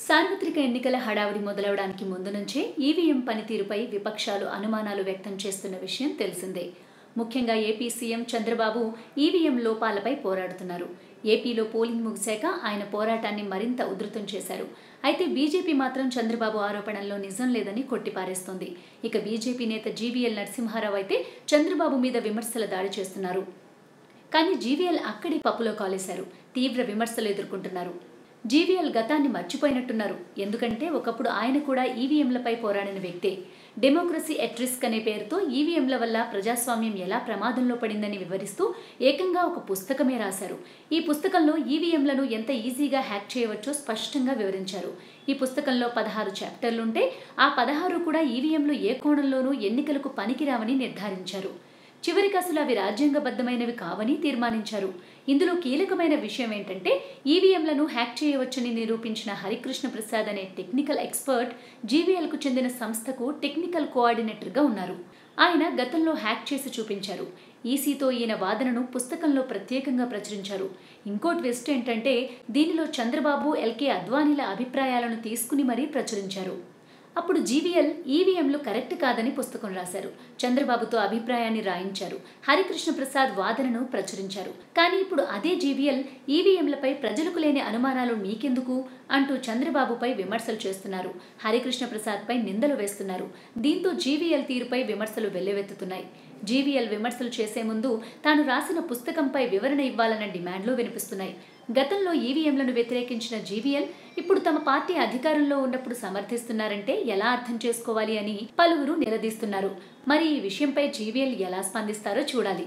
సార్వత్రిక ఎన్నికల హడావుడి మొదలవడానికి ముందు నుంచే ఈవీఎం పనితీరుపై విపక్షాలు అనుమానాలు వ్యక్తం చేస్తున్న విషయం తెలిసిందే. ముఖ్యంగా ఏపీ సీఎం చంద్రబాబు ఈవీఎం లోపాలపై పోరాడుతున్నారు. ఏపీలో పోలింగ్ ముగిశాక ఆయన పోరాటాన్ని మరింత ఉధృతం చేశారు. అయితే బీజేపీ మాత్రం చంద్రబాబు ఆరోపణల్లో నిజం లేదని కొట్టిపారేస్తోంది. ఇక బీజేపీ నేత జీవీఎల్ నరసింహారావు అయితే చంద్రబాబు మీద విమర్శల దాడి చేస్తున్నారు. కానీ జీవీఎల్ అక్కడి పప్పులో కాలేశారు. తీవ్ర విమర్శలు ఎదుర్కొంటున్నారు. జీవీఎల్ గతాన్ని మర్చిపోయినట్టున్నారు. ఎందుకంటే ఒకప్పుడు ఆయన కూడా ఈవీఎంలపై పోరాడిన వ్యక్తే. డెమోక్రసీ ఎట్ రిస్క్ అనే పేరుతో ఈవీఎంల వల్ల ప్రజాస్వామ్యం ఎలా ప్రమాదంలో పడిందని వివరిస్తూ ఏకంగా ఒక పుస్తకమే రాశారు. ఈ పుస్తకంలో ఈవీఎంలను ఎంత ఈజీగా హ్యాక్ చేయవచ్చో స్పష్టంగా వివరించారు. ఈ పుస్తకంలో 16 చాప్టర్లుంటే ఆ 16 కూడా ఈవీఎంలు ఏ కోణంలోనూ ఎన్నికలకు పనికిరావని నిర్ధారించారు. చివరికి అసలు అవి రాజ్యాంగబద్ధమైనవి కావని తీర్మానించారు. ఇందులో కీలకమైన విషయం ఏంటంటే ఈవీఎంలను హ్యాక్ చేయవచ్చని నిరూపించిన హరికృష్ణ ప్రసాద్ అనే టెక్నికల్ ఎక్స్పర్ట్ జీవీఎల్కు చెందిన సంస్థకు టెక్నికల్ కోఆర్డినేటర్గా ఉన్నారు. ఆయన గతంలో హ్యాక్ చేసి చూపించారు. ఈసీతో ఈయన వాదనను పుస్తకంలో ప్రత్యేకంగా ప్రచురించారు. ఇంకో ట్విస్ట్ ఏంటంటే దీనిలో చంద్రబాబు, ఎల్కే అద్వానీల అభిప్రాయాలను తీసుకుని మరీ ప్రచురించారు. అప్పుడు జీవీఎల్ ఈవీఎంలు కరెక్ట్ కాదని పుస్తకం రాశారు. చంద్రబాబుతో అభిప్రాయాన్ని రాయించారు. హరికృష్ణ ప్రసాద్ వాదనను ప్రచురించారు. కానీ ఇప్పుడు అదే జీవీఎల్ ఈవీఎంలపై ప్రజలకు లేని అనుమానాలు మీకెందుకు అంటూ చంద్రబాబుపై విమర్శలు చేస్తున్నారు. హరికృష్ణ ప్రసాద్పై నిందలు వేస్తున్నారు. దీంతో జీవీఎల్ తీరుపై విమర్శలు వెల్లువెత్తుతున్నాయి. జీవీఎల్ విమర్శలు చేసే ముందు తాను రాసిన పుస్తకంపై వివరణ ఇవ్వాలన్న డిమాండ్లు వినిపిస్తున్నాయి. గతంలో ఈవీఎంలను వ్యతిరేకించిన జీవీఎల్ ఇప్పుడు తమ పార్టీ అధికారంలో ఉన్నప్పుడు సమర్థిస్తున్నారంటే ఎలా అర్థం చేసుకోవాలి అని పలువురు నిలదీస్తున్నారు. మరి ఈ విషయంపై జీవీఎల్ ఎలా స్పందిస్తారో చూడాలి.